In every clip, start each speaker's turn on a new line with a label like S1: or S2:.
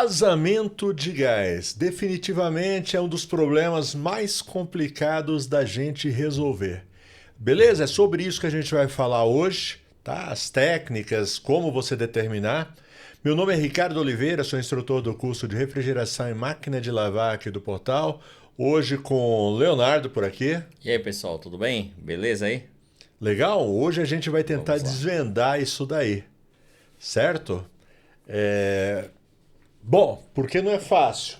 S1: Vazamento de gás definitivamente é um dos problemas mais complicados da gente resolver. Beleza? É sobre isso que a gente vai falar hoje, tá? As técnicas, como você determinar. Meu nome é Ricardo Oliveira, sou instrutor do curso de refrigeração e máquina de lavar aqui do portal. Hoje com Leonardo por aqui.
S2: E aí, pessoal, tudo bem? Beleza aí?
S1: Legal? Hoje a gente vai tentar
S2: Vamos lá.
S1: desvendar isso daí, certo? Bom, porque não é fácil?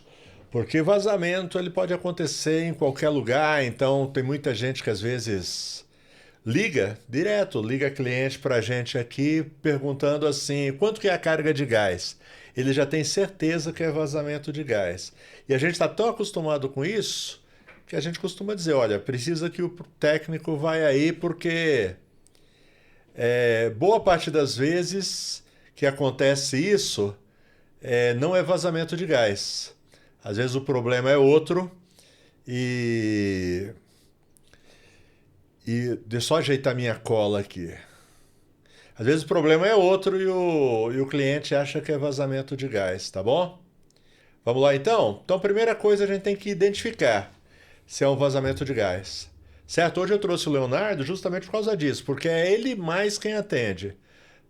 S1: Porque vazamento ele pode acontecer em qualquer lugar, então tem muita gente que às vezes liga direto, liga cliente para a gente aqui perguntando assim, quanto que é a carga de gás? Ele já tem certeza que é vazamento de gás. E a gente está tão acostumado com isso que a gente costuma dizer, olha, precisa que o técnico vá aí porque boa parte das vezes que acontece isso não é vazamento de gás. Às vezes o problema é outro e. Deixa eu só ajeitar minha cola aqui. Às vezes o problema é outro e o cliente acha que é vazamento de gás, tá bom? Vamos lá então? Então, primeira coisa a gente tem que identificar se é um vazamento de gás. Certo? Hoje eu trouxe o Leonardo justamente por causa disso, porque é ele mais quem atende.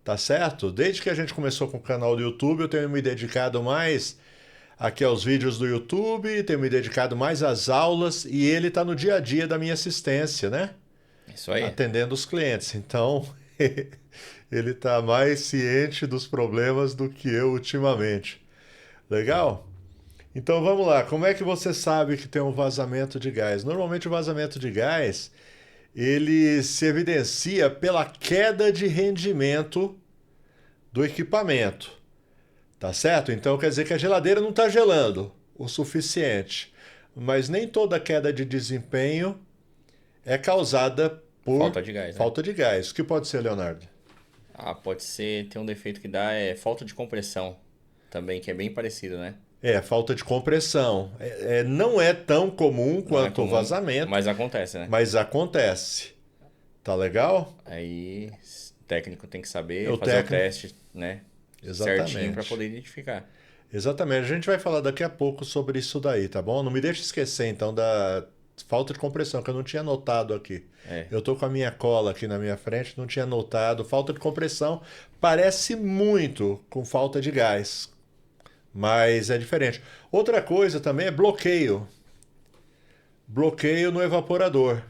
S1: Tá certo? Desde que a gente começou com o canal do YouTube, eu tenho me dedicado mais aqui aos vídeos do YouTube, tenho me dedicado mais às aulas e ele está no dia a dia da minha assistência, né?
S2: Isso aí.
S1: Atendendo os clientes. Então, ele está mais ciente dos problemas do que eu ultimamente. Legal? Então vamos lá, como é que você sabe que tem um vazamento de gás? Normalmente o vazamento de gás, ele se evidencia pela queda de rendimento do equipamento. Tá certo? Então quer dizer que a geladeira não está gelando o suficiente. Mas nem toda queda de desempenho é causada por
S2: Falta de gás, né?
S1: falta de gás. O que pode ser, Leonardo?
S2: Pode ser, tem um defeito que dá, é falta de compressão também, que é bem parecido, né?
S1: Falta de compressão. Não é tão comum
S2: Não é
S1: quanto o
S2: comum,
S1: vazamento,
S2: mas acontece, né?
S1: mas acontece. Tá legal?
S2: Aí o técnico tem que saber
S1: O
S2: fazer o
S1: técnico.
S2: teste, né? Certinho para
S1: Exatamente.
S2: poder identificar.
S1: Exatamente. A gente vai falar daqui a pouco sobre isso daí, tá bom? Não me deixe esquecer então da falta de compressão, que eu não tinha notado aqui.
S2: É,
S1: Eu tô com a minha cola aqui na minha frente, não tinha notado. Falta de compressão parece muito com falta de gás, mas é diferente. Outra coisa também é bloqueio. Bloqueio no evaporador.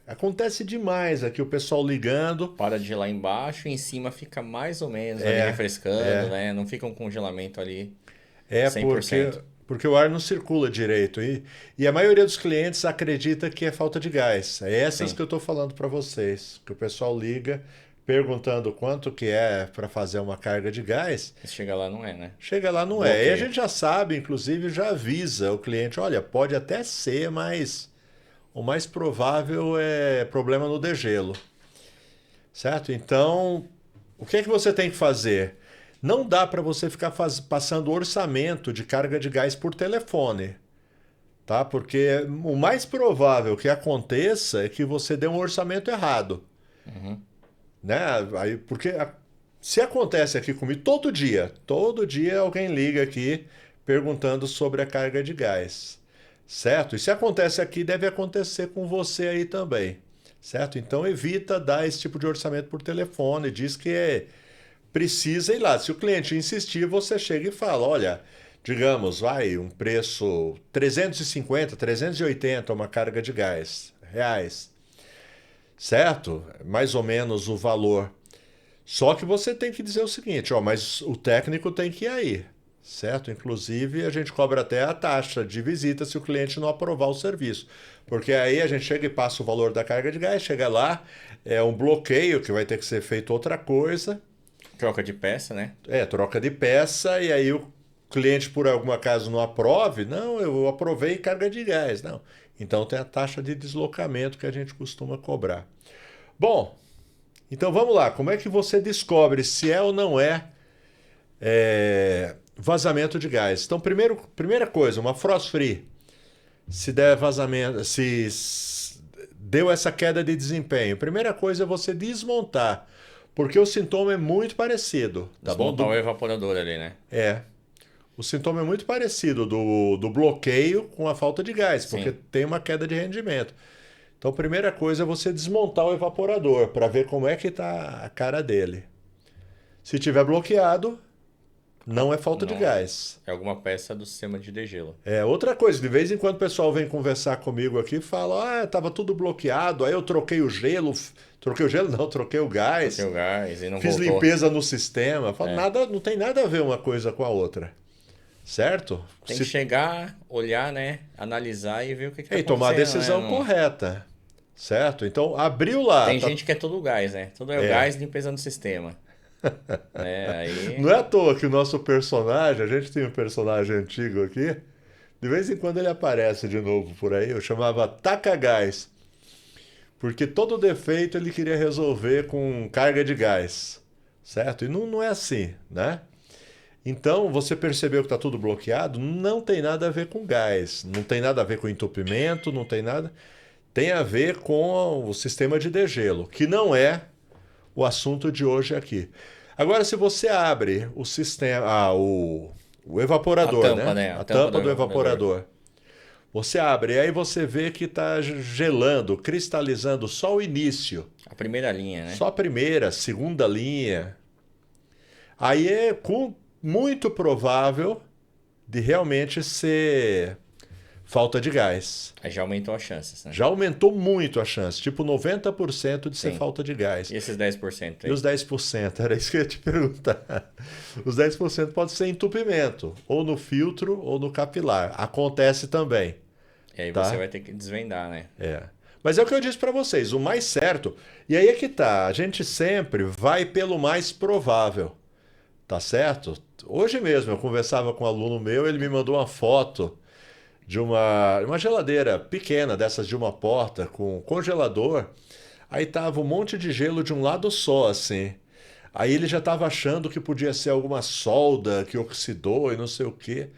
S1: Acontece demais aqui o pessoal ligando.
S2: para de gelar embaixo e em cima fica mais ou menos ali
S1: É,
S2: refrescando,
S1: é.
S2: né? Não fica um congelamento ali
S1: É
S2: cem por
S1: porque,
S2: cento.
S1: porque o ar não circula direito. E a maioria dos clientes acredita que é falta de gás. É essas
S2: Sim.
S1: que eu estou falando para vocês. Que o pessoal liga perguntando quanto que é para fazer uma carga de gás.
S2: Se chegar lá não é, né?
S1: Chega lá, não é. E a
S2: Bloqueio.
S1: gente já sabe, inclusive já avisa o cliente: olha, pode até ser, mas o mais provável é problema no degelo. Certo? Então, o que é que você tem que fazer? Não dá para você ficar passando orçamento de carga de gás por telefone, tá? Porque o mais provável que aconteça é que você dê um orçamento errado,
S2: Uhum.
S1: né? Aí, porque se acontece aqui comigo todo dia alguém liga aqui perguntando sobre a carga de gás, certo? E se acontece aqui, deve acontecer com você aí também, certo? Então evita dar esse tipo de orçamento por telefone, diz que precisa ir lá. Se o cliente insistir, você chega e fala: olha, digamos, vai, um preço 350, 380 uma carga de gás, reais, certo? Mais ou menos o valor. Só que você tem que dizer o seguinte: ó, mas o técnico tem que ir aí, certo? Inclusive, a gente cobra até a taxa de visita se o cliente não aprovar o serviço. Porque aí a gente chega e passa o valor da carga de gás, chega lá, é um bloqueio que vai ter que ser feito outra coisa.
S2: Troca de peça, né?
S1: Troca de peça e aí o cliente, por algum acaso, não aprove. Não, eu aprovei carga de gás. Não. Então tem a taxa de deslocamento que a gente costuma cobrar. Bom, então vamos lá. Como é que você descobre se é ou não vazamento de gás? Então, primeira coisa, uma frost free. Se der vazamento, se deu essa queda de desempenho, primeira coisa é você desmontar, porque o sintoma é muito parecido, tá bom?
S2: Desmontar o evaporador ali, né?
S1: É. O sintoma é muito parecido do bloqueio com a falta de gás, porque
S2: Sim.
S1: tem uma queda de rendimento. Então, a primeira coisa é você desmontar o evaporador para ver como é que está a cara dele. Se tiver bloqueado, não é falta de
S2: Não é.
S1: gás.
S2: É alguma peça do sistema de degelo.
S1: É outra coisa, de vez em quando o pessoal vem conversar comigo aqui e fala: ah, estava tudo bloqueado, aí eu troquei o gelo. Troquei o gelo? Não, troquei o
S2: Troquei
S1: gás.
S2: o gás e não
S1: Fiz
S2: voltou.
S1: limpeza no sistema. Eu falo,
S2: É.
S1: nada, não tem nada a ver uma coisa com a outra. Certo?
S2: Tem que chegar, olhar, né? Analisar e ver o que tá
S1: E tomar a
S2: acontecendo, né?
S1: decisão correta. Certo? Então, abriu lá.
S2: Tem gente que é todo gás, né? Tudo é o
S1: É.
S2: gás, limpeza no sistema. Né?
S1: Não
S2: Aí.
S1: é à toa que o nosso personagem, a gente tem um personagem antigo aqui, de vez em quando ele aparece de novo por aí, eu chamava Taca Gás, porque todo defeito ele queria resolver com carga de gás, certo? E não é assim, né? Então, você percebeu que está tudo bloqueado, não tem nada a ver com gás, não tem nada a ver com entupimento, não tem nada. Tem a ver com o sistema de degelo, que não é o assunto de hoje aqui. Agora, se você abre o sistema, o
S2: A
S1: evaporador,
S2: tampa,
S1: né?
S2: né?
S1: A
S2: A tampa
S1: tampa
S2: do
S1: do
S2: evaporador.
S1: evaporador. Você abre, e aí você vê que está gelando, cristalizando só o início,
S2: A primeira linha, né?
S1: só a primeira, segunda linha. Aí é muito provável de realmente ser falta de gás.
S2: Aí já aumentou as chances, né?
S1: Já aumentou muito a chance, tipo 90% de ser
S2: Sim.
S1: falta de gás.
S2: E esses 10%
S1: E
S2: aí?
S1: os 10%? Era isso que eu ia te perguntar. Os 10% pode ser entupimento, ou no filtro ou no capilar. Acontece também,
S2: E aí você
S1: tá?
S2: vai ter que desvendar, né?
S1: É. Mas é o que eu disse para vocês, o mais certo. E aí é que tá, a gente sempre vai pelo mais provável, tá certo? Hoje mesmo eu conversava com um aluno meu, ele me mandou uma foto de uma geladeira pequena, dessas de uma porta, com congelador. Aí tava um monte de gelo de um lado só, assim. Aí ele já estava achando que podia ser alguma solda que oxidou e não sei o quê.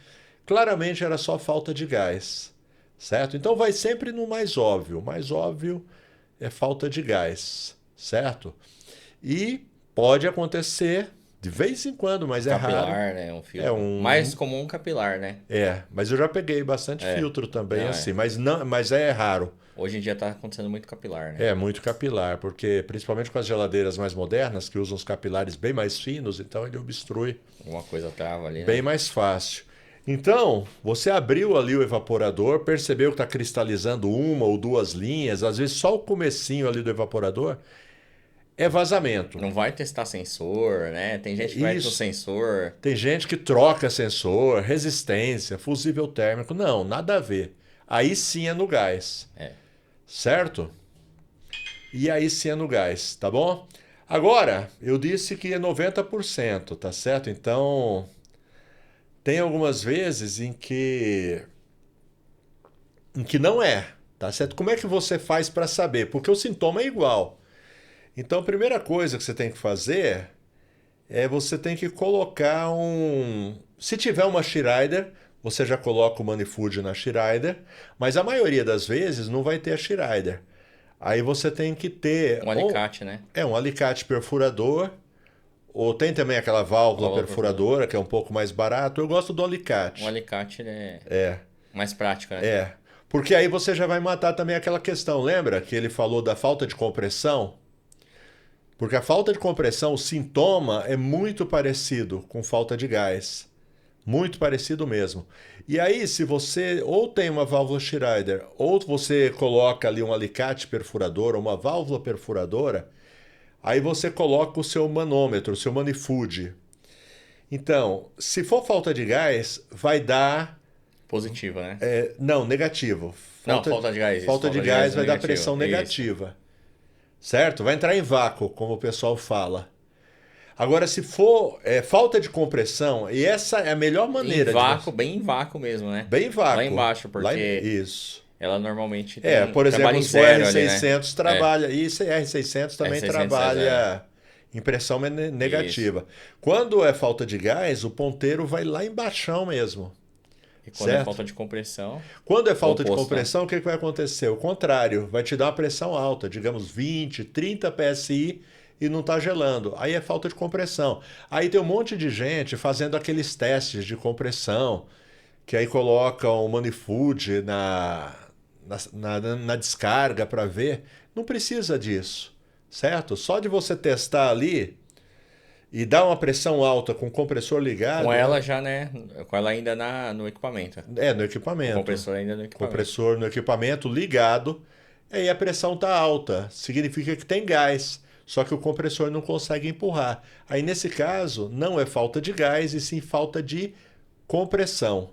S1: Claramente era só falta de gás, certo? Então vai sempre no mais óbvio. O mais óbvio é falta de gás, certo? E pode acontecer de vez em quando, mas é raro.
S2: Capilar, né? Um
S1: É
S2: filtro. Mais
S1: um.
S2: comum capilar, né?
S1: Mas eu já peguei bastante
S2: É.
S1: filtro também,
S2: Não,
S1: assim,
S2: é.
S1: mas não, mas é raro.
S2: Hoje em dia tá acontecendo muito capilar, né?
S1: É muito capilar, porque principalmente com as geladeiras mais modernas, que usam os capilares bem mais finos, então ele obstrui
S2: Alguma coisa trava ali,
S1: bem
S2: né?
S1: mais fácil. Então, você abriu ali o evaporador, percebeu que está cristalizando uma ou duas linhas, às vezes só o comecinho ali do evaporador é vazamento.
S2: Não vai testar sensor, né? Tem gente que vai no
S1: Isso.
S2: sensor.
S1: Tem gente que troca sensor, resistência, fusível térmico. Não, nada a ver. Aí sim é no gás.
S2: É.
S1: Certo? E aí sim é no gás, tá bom? Agora, eu disse que é 90%, tá certo? Então, tem algumas vezes em que não é, tá certo? Como é que você faz para saber? Porque o sintoma é igual. Então, a primeira coisa que você tem que fazer é você tem que colocar um. Se tiver uma Schreider, você já coloca o Manifold na Schreider, mas a maioria das vezes não vai ter a Schreider. Aí você tem que ter
S2: Um alicate, né?
S1: um alicate perfurador, ou tem também aquela válvula
S2: Válvula
S1: perfuradora, que é um pouco mais barato. Eu gosto do alicate.
S2: Um alicate é
S1: É,
S2: mais prático, né?
S1: é. Porque aí você já vai matar também aquela questão. Lembra que ele falou da falta de compressão? Porque a falta de compressão, o sintoma é muito parecido com falta de gás. Muito parecido mesmo. E aí, se você ou tem uma válvula Schreider, ou você coloca ali um alicate perfurador, ou uma válvula perfuradora, aí você coloca o seu manômetro, o seu Manifold. Então, se for falta de gás, vai dar.
S2: Positiva, né?
S1: Não, negativo.
S2: Não, falta de gás. Isso.
S1: Falta de
S2: Falta
S1: gás
S2: é
S1: vai dar
S2: negativo.
S1: pressão
S2: Isso.
S1: negativa. Certo? Vai entrar em vácuo, como o pessoal fala. Agora, se for falta de compressão, e essa é a melhor maneira
S2: Em vácuo,
S1: de você...
S2: bem em vácuo mesmo, né?
S1: Bem vácuo.
S2: Lá embaixo, porque
S1: Isso.
S2: ela normalmente tem...
S1: Por exemplo,
S2: trabalha em
S1: o
S2: zero
S1: R600
S2: ali, né?
S1: trabalha... E esse R600 também
S2: R600
S1: trabalha em pressão negativa.
S2: Isso.
S1: Quando é falta de gás, o ponteiro vai lá embaixo mesmo.
S2: E quando
S1: certo?
S2: é falta de compressão...
S1: Quando é falta de
S2: oposto,
S1: compressão, o que vai acontecer? O contrário, vai te dar uma pressão alta, digamos 20, 30 PSI, e não está gelando. Aí é falta de compressão. Aí tem um monte de gente fazendo aqueles testes de compressão, que aí colocam o manifold na descarga para ver. Não precisa disso, certo? Só de você testar ali e dar uma pressão alta com o compressor ligado.
S2: Com ela já, né? Com ela ainda no equipamento.
S1: No equipamento.
S2: O compressor ainda no equipamento.
S1: Compressor no equipamento ligado. Aí a pressão está alta. Significa que tem gás. Só que o compressor não consegue empurrar. Aí nesse caso, não é falta de gás, e sim falta de compressão.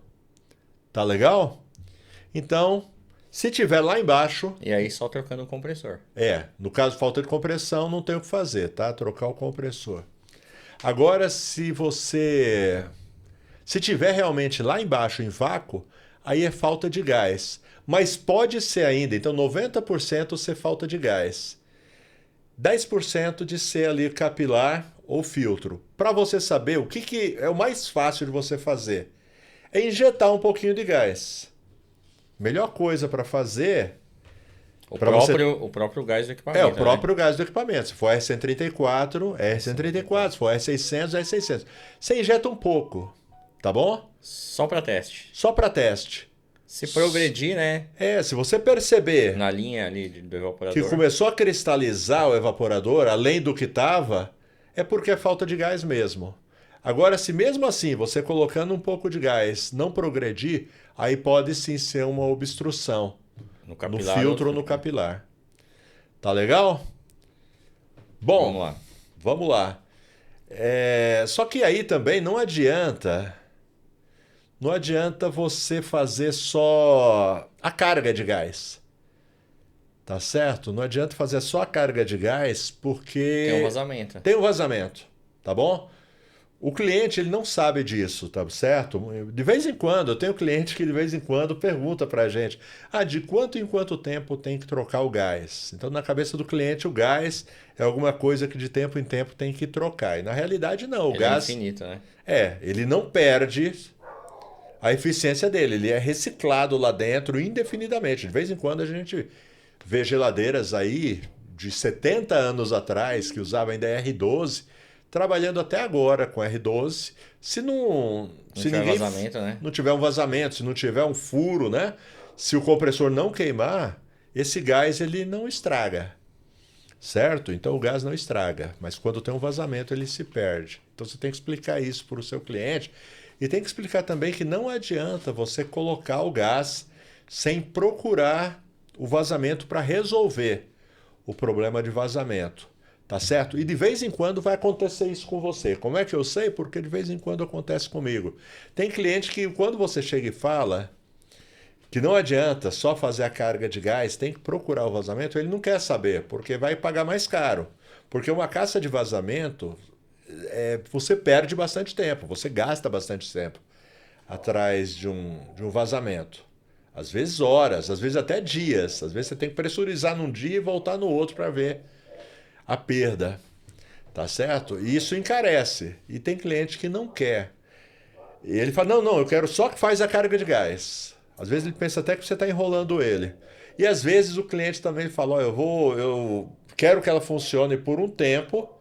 S1: Tá legal? Então, se tiver lá embaixo.
S2: E aí só trocando o compressor.
S1: No caso, falta de compressão, não tem o que fazer, tá? Trocar o compressor. Agora, se tiver realmente lá embaixo em vácuo, aí é falta de gás. Mas pode ser ainda, então 90% ser falta de gás. 10% de ser ali capilar ou filtro. Para você saber o que é o mais fácil de você fazer, é injetar um pouquinho de gás. Melhor coisa para fazer...
S2: O próprio gás do equipamento.
S1: O próprio gás do equipamento. Se for R134, é R134. Se for R600, é R600. Você injeta um pouco, tá bom?
S2: Só para teste.
S1: Só para teste.
S2: Se progredir, né?
S1: Se você perceber
S2: na linha ali do evaporador,
S1: que começou a cristalizar o evaporador, além do que estava, é porque é falta de gás mesmo. Agora, se mesmo assim você colocando um pouco de gás não progredir, aí pode sim ser uma obstrução. No filtro ou no capilar. Tá legal? Bom, vamos lá. Só que aí também não adianta você fazer só a carga de gás. Tá certo? Não adianta fazer só a carga de gás porque...
S2: Tem um vazamento.
S1: Tem um vazamento, tá bom? O cliente ele não sabe disso, tá certo? De vez em quando, eu tenho cliente que de vez em quando pergunta pra gente: de quanto em quanto tempo tem que trocar o gás? Então, na cabeça do cliente, o gás é alguma coisa que de tempo em tempo tem que trocar. E na realidade, não. O gás
S2: é infinito, né?
S1: Ele não perde a eficiência dele. Ele é reciclado lá dentro indefinidamente. De vez em quando a gente vê geladeiras aí de 70 anos atrás que usavam ainda R12, trabalhando até agora com R12, se
S2: tiver vazamento, né?
S1: Não tiver um vazamento, se não tiver um furo, né? Se o compressor não queimar, esse gás ele não estraga, certo? Então o gás não estraga, mas quando tem um vazamento ele se perde. Então você tem que explicar isso para o seu cliente e tem que explicar também que não adianta você colocar o gás sem procurar o vazamento para resolver o problema de vazamento. Tá certo? E de vez em quando vai acontecer isso com você. Como é que eu sei? Porque de vez em quando acontece comigo. Tem cliente que quando você chega e fala que não adianta só fazer a carga de gás, tem que procurar o vazamento, ele não quer saber, porque vai pagar mais caro. Porque uma caça de vazamento, você perde bastante tempo, você gasta bastante tempo atrás de um vazamento. Às vezes horas, às vezes até dias. Às vezes você tem que pressurizar num dia e voltar no outro para ver a perda, tá certo? E isso encarece. E tem cliente que não quer. E ele fala, não, eu quero só que faz a carga de gás. Às vezes ele pensa até que você está enrolando ele. E às vezes o cliente também fala, eu quero que ela funcione por um tempo,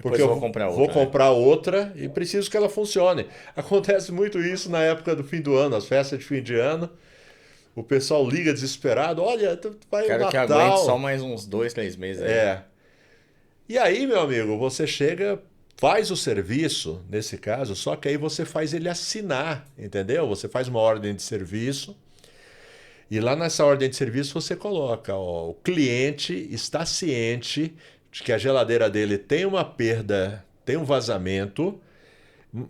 S1: porque eu vou comprar outra e preciso que ela funcione. Acontece muito isso na época do fim do ano, as festas de fim de ano. O pessoal liga desesperado, olha, vai o Natal.
S2: Quero que aguente só mais uns 2, 3 meses. Aí.
S1: E aí, meu amigo, você chega, faz o serviço, nesse caso, só que aí você faz ele assinar, entendeu? Você faz uma ordem de serviço e lá nessa ordem de serviço você coloca, o cliente está ciente de que a geladeira dele tem uma perda, tem um vazamento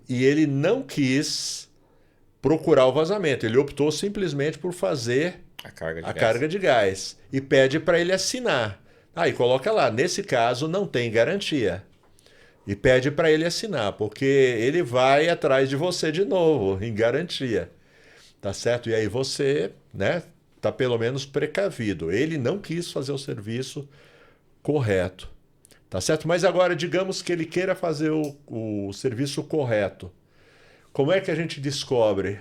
S1: e ele não quis procurar o vazamento. Ele optou simplesmente por fazer a carga de gás e pede para ele assinar. Aí coloca lá, nesse caso não tem garantia. E pede para ele assinar, porque ele vai atrás de você de novo, em garantia. Tá certo? E aí você, né, tá pelo menos precavido. Ele não quis fazer o serviço correto. Tá certo? Mas agora, digamos que ele queira fazer o serviço correto. Como é que a gente descobre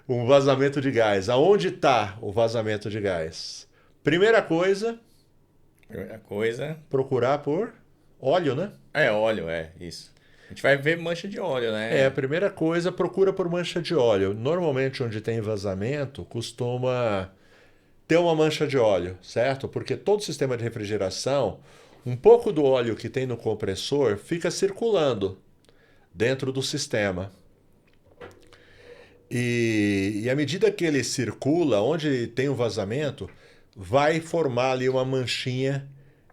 S1: um vazamento de gás? Aonde está o vazamento de gás? Primeira coisa...
S2: Primeira coisa.
S1: Procurar por óleo, né?
S2: É, óleo, isso. A gente vai ver mancha de óleo,
S1: É,
S2: né?
S1: a primeira coisa, procura por mancha de óleo. Normalmente, onde tem vazamento, costuma ter uma mancha de óleo, certo? Porque todo sistema de refrigeração, um pouco do óleo que tem no compressor fica circulando dentro do sistema. E à medida que ele circula, onde tem um vazamento, vai formar ali uma manchinha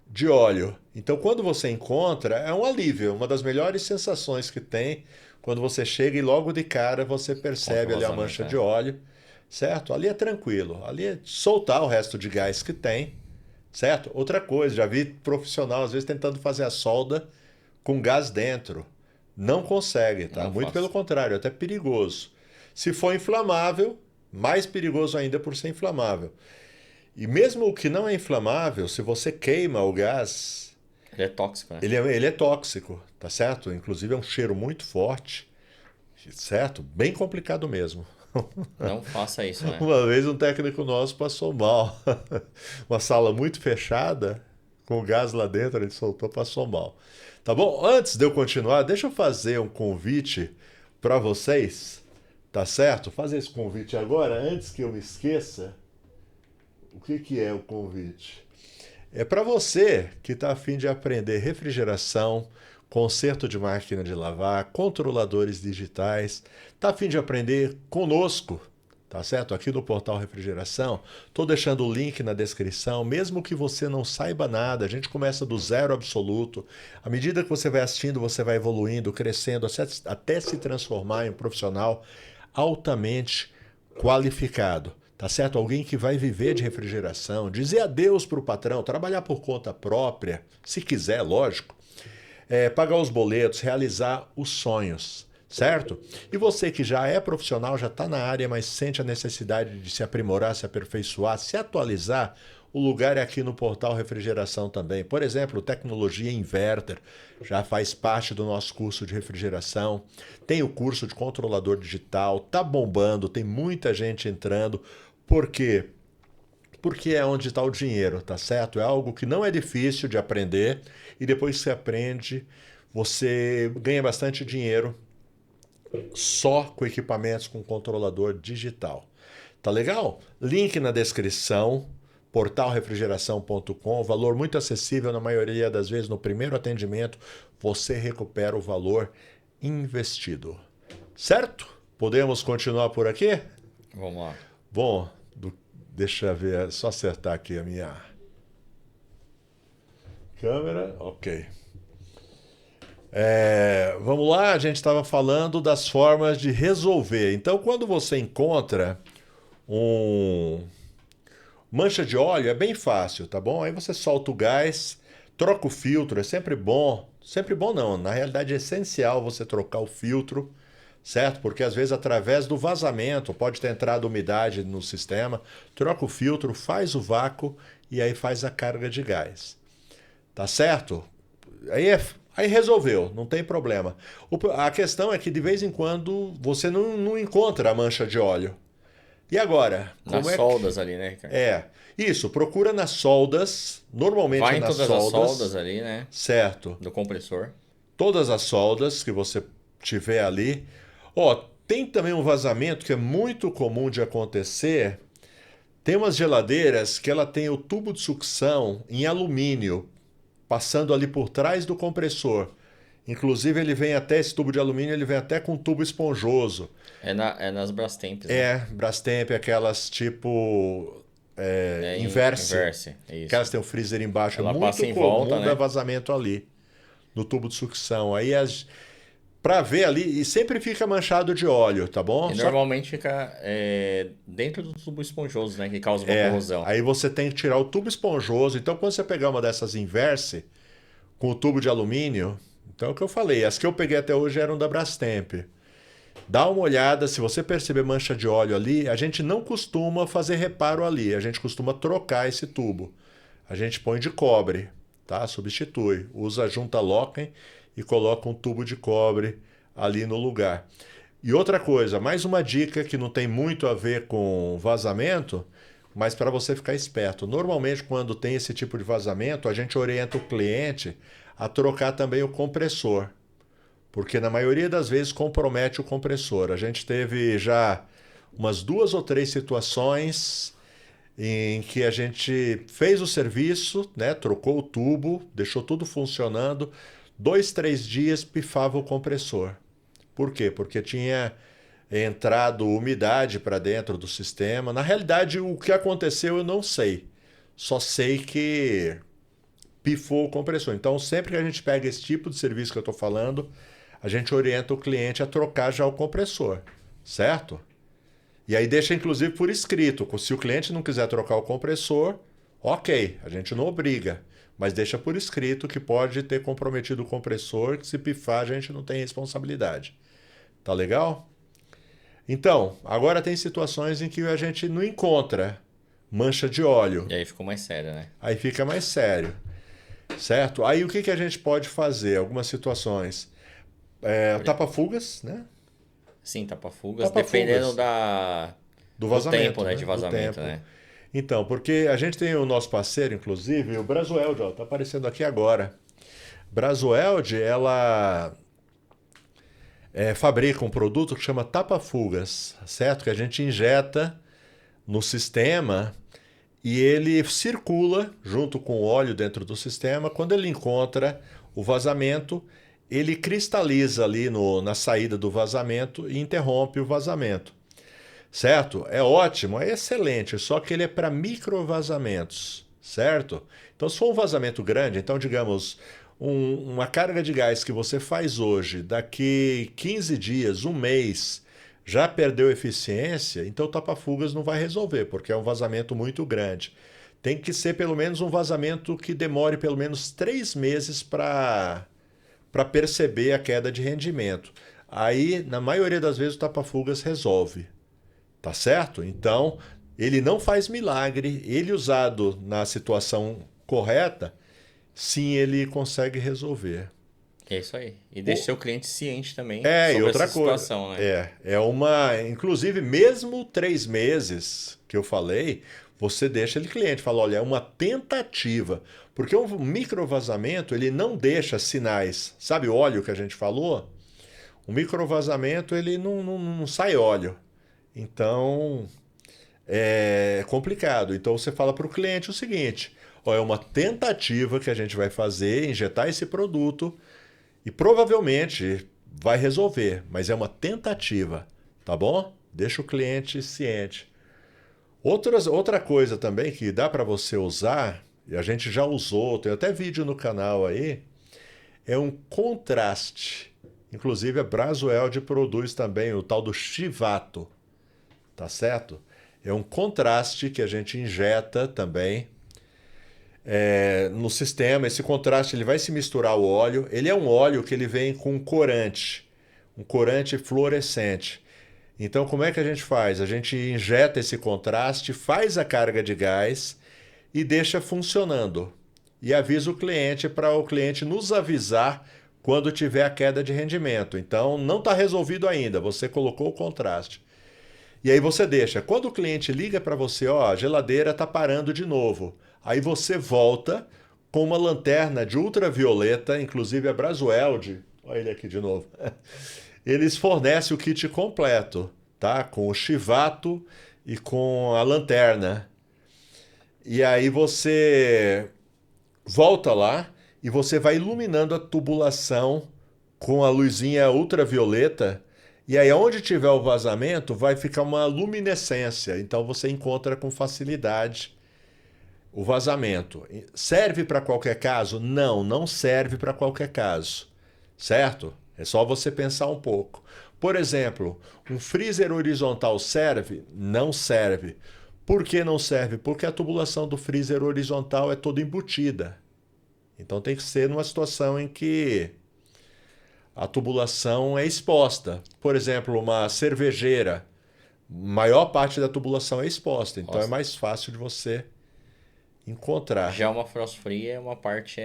S1: de óleo. Então, quando você encontra, é um alívio, uma das melhores sensações que tem quando você chega e logo de cara você
S2: Contra
S1: percebe
S2: o
S1: ali a
S2: vazamento,
S1: mancha de
S2: né?
S1: óleo, certo? Ali é tranquilo, ali é soltar o resto de gás que tem, certo? Outra coisa, já vi profissional às vezes tentando fazer a solda com gás dentro. Não consegue, tá?
S2: Não
S1: Muito pelo
S2: faço.
S1: contrário, até perigoso. Se for inflamável, mais perigoso ainda por ser inflamável. E mesmo o que não é inflamável, se você queima o gás,
S2: Ele é tóxico, né?
S1: ele é tóxico, tá certo? Inclusive é um cheiro muito forte, certo? Bem complicado mesmo.
S2: Não faça isso, né?
S1: Uma vez um técnico nosso passou mal. Uma sala muito fechada, com o gás lá dentro, ele soltou, passou mal. Tá bom? Antes de eu continuar, deixa eu fazer um convite para vocês, tá certo? Fazer esse convite agora, antes que eu me esqueça. O que é o convite? É para você que está a fim de aprender refrigeração, conserto de máquina de lavar, controladores digitais, está a fim de aprender conosco, tá certo? Aqui no Portal Refrigeração, estou deixando o link na descrição, mesmo que você não saiba nada, a gente começa do zero absoluto. À medida que você vai assistindo, você vai evoluindo, crescendo, até se transformar em um profissional altamente qualificado. Tá certo? Alguém que vai viver de refrigeração, dizer adeus para o patrão, trabalhar por conta própria, se quiser, lógico, pagar os boletos, realizar os sonhos, certo? E você que já é profissional, já está na área, mas sente a necessidade de se aprimorar, se aperfeiçoar, se atualizar, o lugar é aqui no Portal Refrigeração também. Por exemplo, tecnologia inverter já faz parte do nosso curso de refrigeração. Tem o curso de controlador digital, tá bombando, tem muita gente entrando. Por quê? Porque é onde está o dinheiro, tá certo? É algo que não é difícil de aprender e depois que você aprende, você ganha bastante dinheiro só com equipamentos com controlador digital. Tá legal? Link na descrição, portalrefrigeração.com, valor muito acessível, na maioria das vezes no primeiro atendimento você recupera o valor investido. Certo? Podemos continuar por aqui?
S2: Vamos lá.
S1: Bom, deixa eu ver, só acertar aqui a minha câmera. Ok. Vamos lá, a gente estava falando das formas de resolver. Então, quando você encontra um mancha de óleo, é bem fácil, tá bom? Aí você solta o gás, troca o filtro, é sempre bom. Sempre bom não, na realidade é essencial você trocar o filtro, certo? Porque às vezes através do vazamento pode ter entrado umidade no sistema, troca o filtro, faz o vácuo e aí faz a carga de gás. Tá certo? Aí resolveu, não tem problema. A questão é que de vez em quando você não encontra a mancha de óleo. E agora?
S2: Nas
S1: Como é
S2: soldas ali, né, Ricardo?
S1: Isso, procura nas soldas, normalmente
S2: Vai
S1: é
S2: em
S1: nas
S2: todas as
S1: soldas,
S2: soldas ali, né?
S1: certo?
S2: Do compressor.
S1: Todas as soldas que você tiver ali. Ó, tem também um vazamento que é muito comum de acontecer. Tem umas geladeiras que ela tem o tubo de sucção em alumínio, passando ali por trás do compressor. Inclusive ele vem até, esse tubo de alumínio, ele vem até com um tubo esponjoso.
S2: É nas Brastemp, né?
S1: Brastemp, aquelas tipo Inverse.
S2: Inverse, isso.
S1: Aquelas que tem um freezer embaixo.
S2: Ela
S1: É
S2: passa
S1: muito
S2: em
S1: comum
S2: volta,
S1: dar
S2: né?
S1: vazamento ali, no tubo de sucção. Aí pra ver ali, e sempre fica manchado de óleo, tá bom?
S2: E normalmente fica dentro do tubo esponjoso, né? Que causa uma corrosão.
S1: Aí você tem que tirar o tubo esponjoso. Então, quando você pegar uma dessas Inverse, com o tubo de alumínio, então é o que eu falei, as que eu peguei até hoje eram da Brastemp. Dá uma olhada, se você perceber mancha de óleo ali, a gente não costuma fazer reparo ali, a gente costuma trocar esse tubo. A gente põe de cobre, tá? Substitui, usa a junta Locken e coloca um tubo de cobre ali no lugar. E outra coisa, mais uma dica que não tem muito a ver com vazamento, mas para você ficar esperto. Normalmente, quando tem esse tipo de vazamento, a gente orienta o cliente a trocar também o compressor, porque na maioria das vezes compromete o compressor. A gente teve já umas 2 ou 3 situações em que a gente fez o serviço, né, trocou o tubo, deixou tudo funcionando, 2, 3 dias pifava o compressor. Por quê? Porque tinha entrado umidade para dentro do sistema. Na realidade, o que aconteceu eu não sei. Só sei que pifou o compressor. Então, sempre que a gente pega esse tipo de serviço que eu estou falando, a gente orienta o cliente a trocar já o compressor, certo? E aí deixa inclusive por escrito. Se o cliente não quiser trocar o compressor, ok, a gente não obriga. Mas deixa por escrito que pode ter comprometido o compressor, que se pifar a gente não tem responsabilidade. Tá legal? Então, agora tem situações em que a gente não encontra mancha de óleo.
S2: E aí ficou mais sério, né?
S1: Aí fica mais sério, certo? Aí o que que a gente pode fazer? Algumas situações. Tapa-fugas, né?
S2: Sim, tapa-fugas, dependendo
S1: Tapa-fugas do
S2: do tempo,
S1: vazamento,
S2: né,
S1: né?
S2: de
S1: Do
S2: vazamento,
S1: tempo.
S2: né?
S1: Então, porque a gente tem o nosso parceiro, inclusive, o Brasueld, ó, tá aparecendo aqui agora. Brasueld, ela fabrica um produto que chama tapa-fugas, certo? Que a gente injeta no sistema e ele circula junto com o óleo dentro do sistema. Quando ele encontra o vazamento, ele cristaliza ali na saída do vazamento e interrompe o vazamento. Certo? É ótimo, é excelente, só que ele é para microvazamentos, certo? Então, se for um vazamento grande, então, digamos, uma carga de gás que você faz hoje, daqui 15 dias, um mês, já perdeu eficiência, então o tapa-fugas não vai resolver, porque é um vazamento muito grande. Tem que ser pelo menos um vazamento que demore pelo menos 3 meses para perceber a queda de rendimento. Aí, na maioria das vezes, o tapa-fugas resolve. Tá certo? Então, ele não faz milagre, ele usado na situação correta, sim, ele consegue resolver.
S2: É isso aí. E deixa
S1: O-
S2: seu cliente ciente também
S1: E
S2: sobre essa
S1: outra coisa,
S2: situação, né?
S1: inclusive mesmo 3 meses que eu falei, você deixa ele cliente, fala, olha, é uma tentativa, porque um microvazamento, ele não deixa sinais, sabe o óleo que a gente falou? O microvazamento, ele não sai óleo. Então, é complicado. Então você fala para o cliente o seguinte: ó, é uma tentativa que a gente vai fazer, injetar esse produto e provavelmente vai resolver, mas é uma tentativa, tá bom? Deixa o cliente ciente. Outra coisa também que dá para você usar, e a gente já usou, tem até vídeo no canal aí, é um contraste. Inclusive a Brasueld produz também o tal do Chivato, tá certo? É um contraste que a gente injeta também no sistema. Esse contraste ele vai se misturar ao óleo. Ele é um óleo que ele vem com um corante fluorescente. Então, como é que a gente faz? A gente injeta esse contraste, faz a carga de gás e deixa funcionando. E avisa o cliente para o cliente nos avisar quando tiver a queda de rendimento. Então, não está resolvido ainda, você colocou o contraste. E aí você deixa. Quando o cliente liga para você, ó, a geladeira está parando de novo. Aí você volta com uma lanterna de ultravioleta, inclusive a Brasueld. Olha ele aqui de novo. Eles fornecem o kit completo, tá? Com o chivato e com a lanterna. E aí você volta lá e você vai iluminando a tubulação com a luzinha ultravioleta. E aí, onde tiver o vazamento, vai ficar uma luminescência. Então você encontra com facilidade o vazamento. Serve para qualquer caso? Não, não serve para qualquer caso. Certo? É só você pensar um pouco. Por exemplo, um freezer horizontal serve? Não serve. Por que não serve? Porque a tubulação do freezer horizontal é toda embutida. Então tem que ser numa situação em que a tubulação é exposta. Por exemplo, uma cervejeira, maior parte da tubulação é exposta, então é
S2: Nossa.
S1: mais fácil de você encontrar.
S2: Já uma frost free é uma parte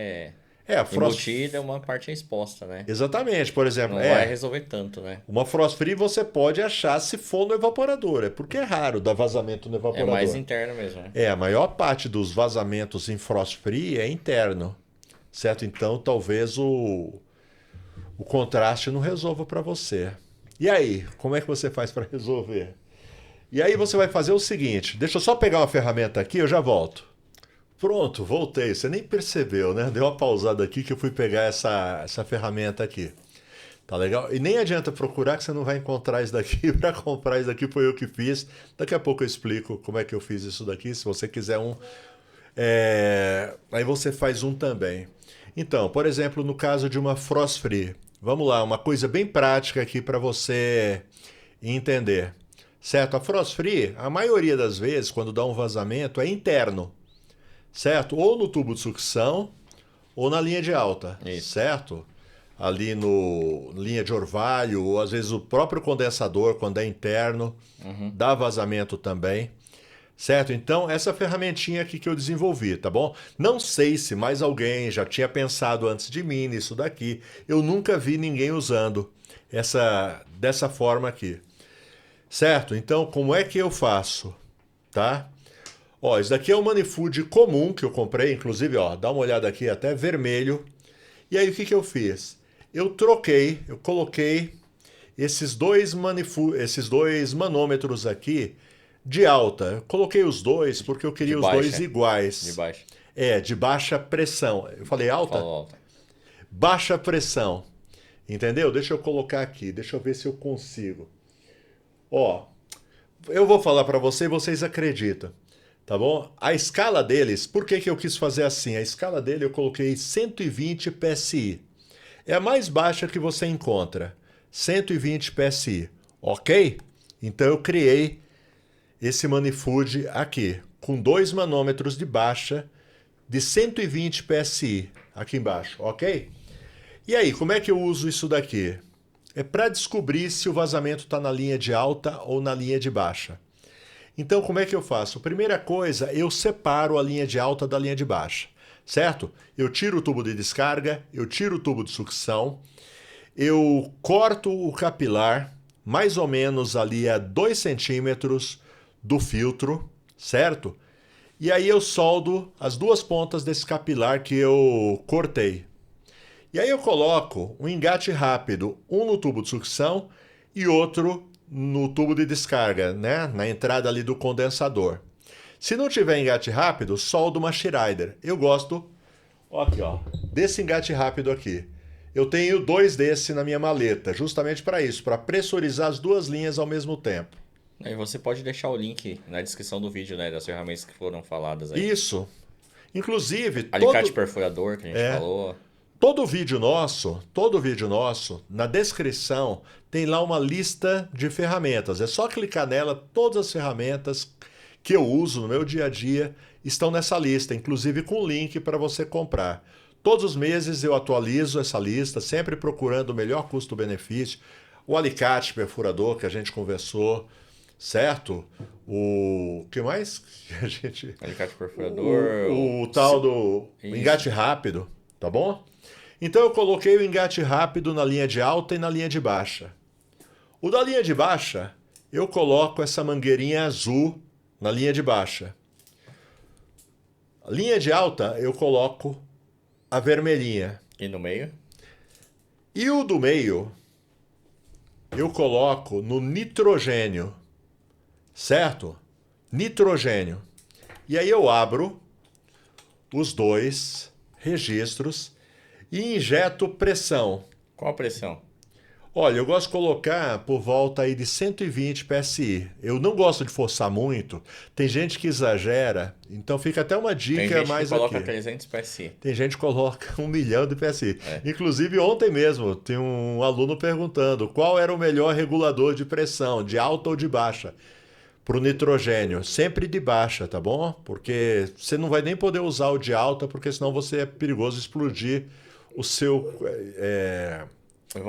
S1: É, a frost...
S2: Embutida, uma parte é exposta, né?
S1: Exatamente, por exemplo,
S2: Não vai resolver tanto, né?
S1: uma frost free você pode achar se for no evaporador, é porque é raro dar vazamento no
S2: É mais
S1: evaporador.
S2: interno mesmo, né?
S1: A maior parte dos vazamentos em frost free é interno, certo? Então talvez o contraste não resolva para você. E aí, como é que você faz para resolver? E aí você vai fazer o seguinte, deixa eu só pegar uma ferramenta aqui, eu já volto. Pronto, voltei. Você nem percebeu, né? Deu uma pausada aqui que eu fui pegar essa ferramenta aqui. Tá legal? E nem adianta procurar que você não vai encontrar isso daqui. Para comprar isso daqui foi eu que fiz. Daqui a pouco eu explico como é que eu fiz isso daqui. Se você quiser um, aí você faz um também. Então, por exemplo, no caso de uma frost free, vamos lá, uma coisa bem prática aqui para você entender. Certo? A frost free, a maioria das vezes, quando dá um vazamento, é interno. Certo? Ou no tubo de sucção ou na linha de alta.
S2: Isso.
S1: Certo? Ali no linha de orvalho, ou às vezes o próprio condensador, quando é interno, dá vazamento também. Certo? Então, essa ferramentinha aqui que eu desenvolvi, tá bom? Não sei se mais alguém já tinha pensado antes de mim nisso daqui. Eu nunca vi ninguém usando dessa forma aqui. Certo? Então, como é que eu faço? Tá? Ó, isso daqui é um manifold comum que eu comprei, inclusive, ó, dá uma olhada aqui, até vermelho. E aí o que eu fiz? Eu coloquei esses dois manômetros aqui de alta. Eu coloquei os dois porque eu queria os dois iguais.
S2: De baixa.
S1: De baixa pressão. Eu falei alta?
S2: Falou alta.
S1: Baixa pressão. Entendeu? Deixa eu colocar aqui, deixa eu ver se eu consigo. Ó, eu vou falar para vocês acreditam. Tá bom? A escala deles, por que eu quis fazer assim? A escala dele eu coloquei 120 PSI. É a mais baixa que você encontra. 120 PSI. Ok? Então eu criei esse manifold aqui, com 2 manômetros de baixa de 120 PSI aqui embaixo. Ok? E aí, como é que eu uso isso daqui? É para descobrir se o vazamento está na linha de alta ou na linha de baixa. Então, como é que eu faço? Primeira coisa, eu separo a linha de alta da linha de baixa, certo? Eu tiro o tubo de descarga, eu tiro o tubo de sucção, eu corto o capilar, mais ou menos ali a 2 centímetros do filtro, certo? E aí eu soldo as duas pontas desse capilar que eu cortei. E aí eu coloco um engate rápido, um no tubo de sucção e outro no tubo de descarga, né? Na entrada ali do condensador. Se não tiver engate rápido, soldo uma Schreider. Eu gosto, aqui, ó, desse engate rápido aqui. Eu tenho 2 desse na minha maleta, justamente para isso, para pressurizar as duas linhas ao mesmo tempo.
S2: E você pode deixar o link na descrição do vídeo, né? Das ferramentas que foram faladas aí.
S1: Isso. Inclusive,
S2: alicate perfurador que a gente falou.
S1: Todo vídeo nosso, na descrição, tem lá uma lista de ferramentas. É só clicar nela, todas as ferramentas que eu uso no meu dia a dia estão nessa lista, inclusive com link para você comprar. Todos os meses eu atualizo essa lista, sempre procurando o melhor custo-benefício. O alicate perfurador que a gente conversou, certo? O que mais? A gente...
S2: Alicate perfurador.
S1: O tal do engate rápido, tá bom? Então eu coloquei o engate rápido na linha de alta e na linha de baixa. O da linha de baixa, eu coloco essa mangueirinha azul na linha de baixa. A linha de alta, eu coloco a vermelhinha.
S2: E no meio?
S1: E o do meio, eu coloco no nitrogênio. Certo? Nitrogênio. E aí eu abro os 2 registros e injeto pressão.
S2: Qual a pressão?
S1: Olha, eu gosto de colocar por volta aí de 120 PSI. Eu não gosto de forçar muito. Tem gente que exagera, então fica até uma dica mais aqui.
S2: Tem gente que coloca 300 PSI.
S1: Tem gente que coloca 1 milhão de PSI. Inclusive ontem mesmo, tem um aluno perguntando qual era o melhor regulador de pressão, de alta ou de baixa, para o nitrogênio. Sempre de baixa, tá bom? Porque você não vai nem poder usar o de alta, porque senão você é perigoso explodir o seu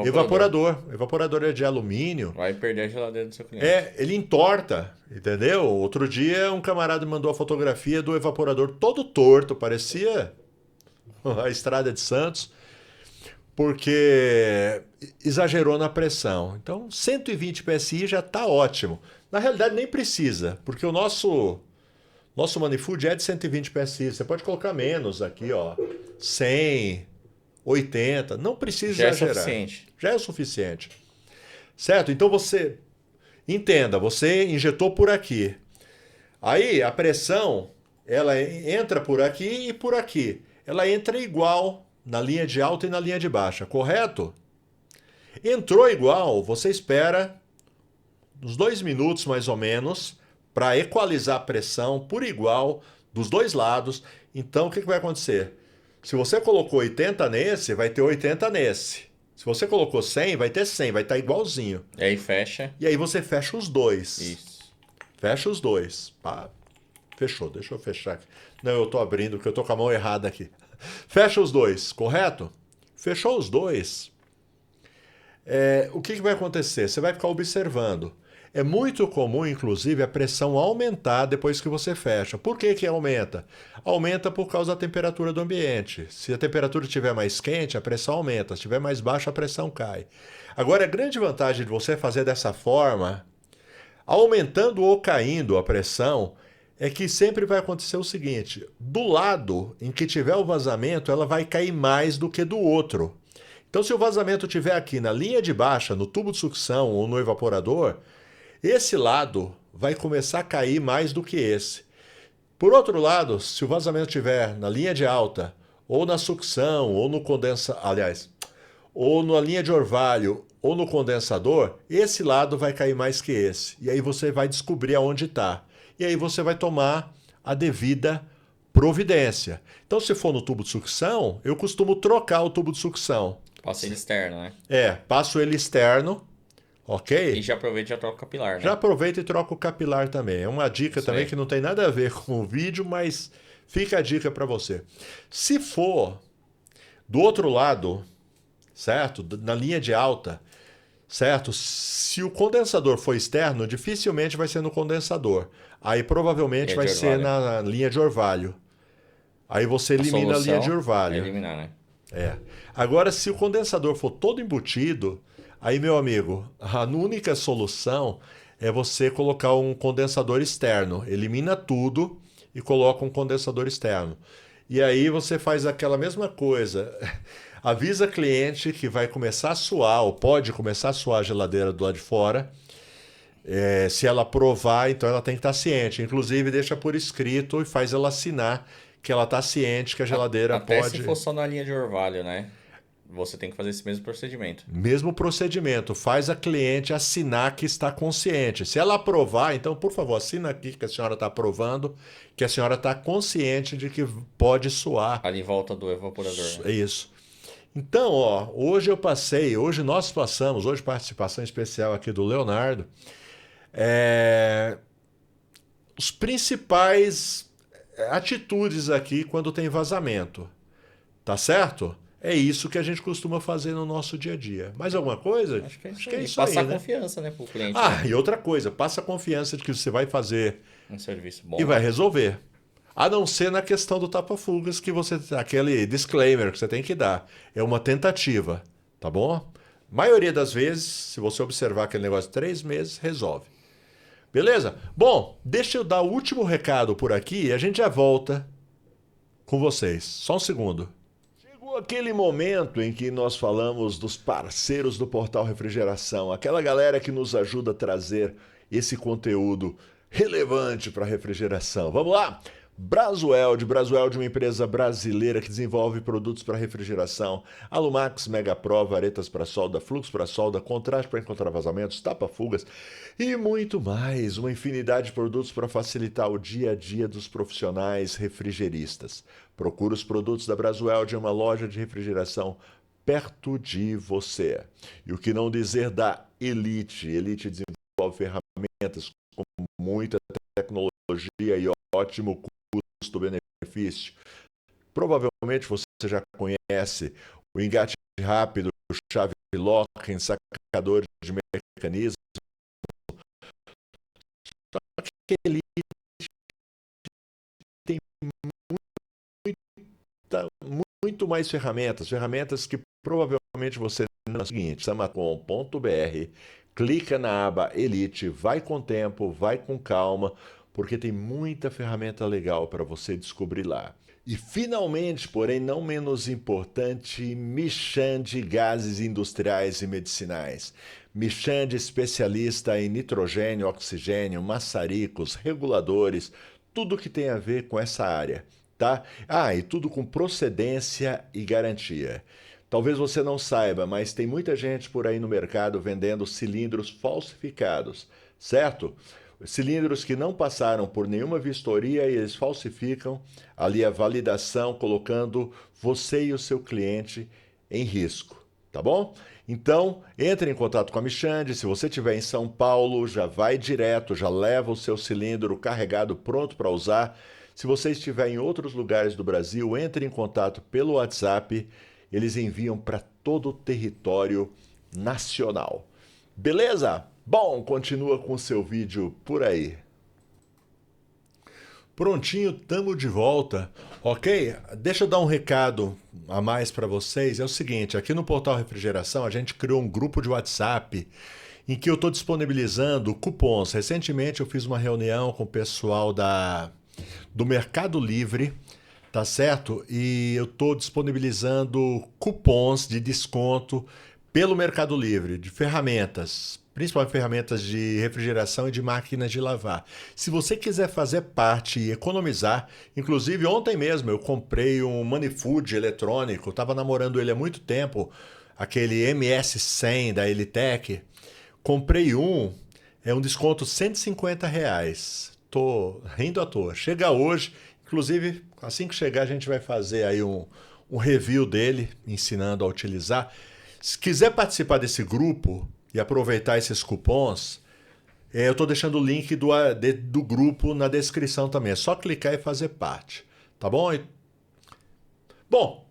S1: evaporador. Evaporador é de alumínio.
S2: Vai perder a geladeira do seu cliente.
S1: Ele entorta, entendeu? Outro dia um camarada me mandou a fotografia do evaporador todo torto, parecia a Estrada de Santos, porque exagerou na pressão. Então, 120 PSI já está ótimo. Na realidade, nem precisa, porque o nosso Manifold é de 120 PSI. Você pode colocar menos aqui, ó. 100, 80. Não precisa
S2: Já é
S1: exagerar.
S2: suficiente.
S1: Já é o suficiente. Certo? Então você entenda, você injetou por aqui. Aí a pressão, ela entra por aqui e por aqui. Ela entra igual na linha de alta e na linha de baixa, correto? Entrou igual, você espera uns 2 minutos mais ou menos para equalizar a pressão por igual dos dois lados. Então o que vai acontecer? Se você colocou 80 nesse, vai ter 80 nesse. Se você colocou 100, vai ter 100, vai estar igualzinho.
S2: E aí fecha.
S1: E aí você fecha os dois.
S2: Isso.
S1: Fecha os dois. Pá. Fechou, deixa eu fechar aqui. Não, eu tô abrindo porque eu tô com a mão errada aqui. Fecha os dois, correto? Fechou os dois. O que vai acontecer? Você vai ficar observando. É muito comum, inclusive, a pressão aumentar depois que você fecha. Por que que aumenta? Aumenta por causa da temperatura do ambiente. Se a temperatura estiver mais quente, a pressão aumenta. Se estiver mais baixa, a pressão cai. Agora, a grande vantagem de você fazer dessa forma, aumentando ou caindo a pressão, é que sempre vai acontecer o seguinte: do lado em que tiver o vazamento, ela vai cair mais do que do outro. Então, se o vazamento estiver aqui na linha de baixa, no tubo de sucção ou no evaporador, esse lado vai começar a cair mais do que esse. Por outro lado, se o vazamento estiver na linha de alta, ou na sucção, ou no condensador, aliás, ou na linha de orvalho, ou no condensador, esse lado vai cair mais que esse. E aí você vai descobrir aonde está. E aí você vai tomar a devida providência. Então, se for no tubo de sucção, eu costumo trocar o tubo de sucção.
S2: Passa ele externo, né?
S1: Passo ele externo, ok?
S2: E já aproveita e já troca o capilar, né?
S1: Já aproveita e troca o capilar também. É uma dica
S2: Isso
S1: também
S2: aí.
S1: que não tem nada a ver com o vídeo, mas fica a dica para você. Se for do outro lado, certo? Na linha de alta, certo? Se o condensador for externo, dificilmente vai ser no condensador. Aí provavelmente
S2: Linha
S1: vai
S2: de
S1: ser
S2: orvalho.
S1: na linha de orvalho. Aí você
S2: A
S1: elimina a linha de
S2: solução é
S1: orvalho.
S2: eliminar, né?
S1: Agora, se o condensador for todo embutido, aí, meu amigo, a única solução é você colocar um condensador externo. Elimina tudo e coloca um condensador externo. E aí você faz aquela mesma coisa. Avisa cliente que vai começar a suar, ou pode começar a suar a geladeira do lado de fora. Se ela provar, então ela tem que estar ciente. Inclusive, deixa por escrito e faz ela assinar que ela está ciente que a geladeira
S2: Até se for
S1: pode.
S2: só na linha de orvalho, né? Você tem que fazer esse mesmo procedimento.
S1: Mesmo procedimento, faz a cliente assinar que está consciente. Se ela aprovar, então, por favor, assina aqui que a senhora está aprovando, que a senhora está consciente de que pode suar.
S2: Ali em volta do evaporador, né?
S1: É isso. Então, hoje nós passamos, hoje participação especial aqui do Leonardo, é, os principais atitudes aqui quando tem vazamento. Tá certo? É isso que a gente costuma fazer no nosso dia a dia. Mais alguma coisa?
S2: Acho que é isso
S1: Que é
S2: aí.
S1: isso aí,
S2: Passar
S1: né?
S2: confiança, né, pro cliente, né?
S1: E outra coisa, passa a confiança de que você vai fazer
S2: Um serviço
S1: e
S2: bom,
S1: vai
S2: né?
S1: resolver. A não ser na questão do tapa-fugas, que você. Aquele disclaimer que você tem que dar. É uma tentativa, tá bom? Maioria das vezes, se você observar aquele negócio de 3 meses, resolve. Beleza? Bom, deixa eu dar o último recado por aqui e a gente já volta com vocês. Só um segundo. Chegou aquele momento em que nós falamos dos parceiros do Portal Refrigeração, aquela galera que nos ajuda a trazer esse conteúdo relevante para a refrigeração. Vamos lá? Brasueld, uma empresa brasileira que desenvolve produtos para refrigeração, Alumax, Megapro, varetas para solda, fluxo para solda, contraste para encontrar vazamentos, tapa-fugas e muito mais. Uma infinidade de produtos para facilitar o dia a dia dos profissionais refrigeristas. Procure os produtos da Brasueld em uma loja de refrigeração perto de você. E o que não dizer da Elite? Elite desenvolve ferramentas com muita tecnologia e ótimo custo-benefício. Provavelmente você já conhece o engate rápido, chave lock, sacador de mecanismo. Só que ele tem muito muito mais ferramentas, ferramentas que provavelmente você não é o seguinte, samacom.br, clica na aba Elite, vai com tempo, vai com calma, porque tem muita ferramenta legal para você descobrir lá. E finalmente, porém não menos importante, Michande Gases Industriais e Medicinais. Michande especialista em nitrogênio, oxigênio, maçaricos, reguladores, tudo que tem a ver com essa área, tá? Ah, e tudo com procedência e garantia. Talvez você não saiba, mas tem muita gente por aí no mercado vendendo cilindros falsificados, certo? Cilindros que não passaram por nenhuma vistoria e eles falsificam ali a validação, colocando você e o seu cliente em risco, tá bom? Então, entre em contato com a Michande. Se você estiver em São Paulo, já vai direto, já leva o seu cilindro carregado pronto para usar. Se você estiver em outros lugares do Brasil, entre em contato pelo WhatsApp. Eles enviam para todo o território nacional. Beleza? Bom, continua com o seu vídeo por aí. Prontinho, tamo de volta. Ok? Deixa eu dar um recado a mais para vocês. É o seguinte, aqui no Portal Refrigeração a gente criou um grupo de WhatsApp em que eu estou disponibilizando cupons. Recentemente eu fiz uma reunião com o pessoal do Mercado Livre, tá certo? E eu estou disponibilizando cupons de desconto pelo Mercado Livre, de ferramentas, principalmente ferramentas de refrigeração e de máquinas de lavar. Se você quiser fazer parte e economizar, inclusive ontem mesmo eu comprei um Manifood eletrônico, estava namorando ele há muito tempo, aquele MS100 da Elitec. Comprei é um desconto R$ 150. Tô rindo à toa. Chega hoje. Inclusive, assim que chegar, a gente vai fazer aí um review dele, ensinando a utilizar. Se quiser participar desse grupo e aproveitar esses cupons, eu estou deixando o link do grupo na descrição também. É só clicar e fazer parte, tá bom? Bom,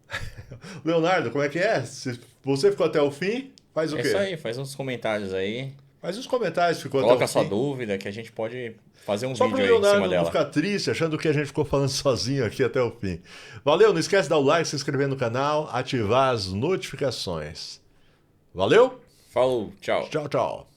S1: Leonardo, como é que é? Se você ficou até o fim, faz o quê?
S2: É isso aí, faz uns comentários aí.
S1: Faz uns comentários, ficou
S2: Coloca
S1: até o
S2: a sua
S1: fim.
S2: dúvida que a gente pode fazer um
S1: Só
S2: vídeo
S1: para o
S2: aí em
S1: Leonardo
S2: cima
S1: não
S2: dela.
S1: ficar triste, achando que a gente ficou falando sozinho aqui até o fim. Valeu, não esquece de dar o like, se inscrever no canal, ativar as notificações. Valeu?
S2: Falou, tchau.
S1: Tchau, tchau.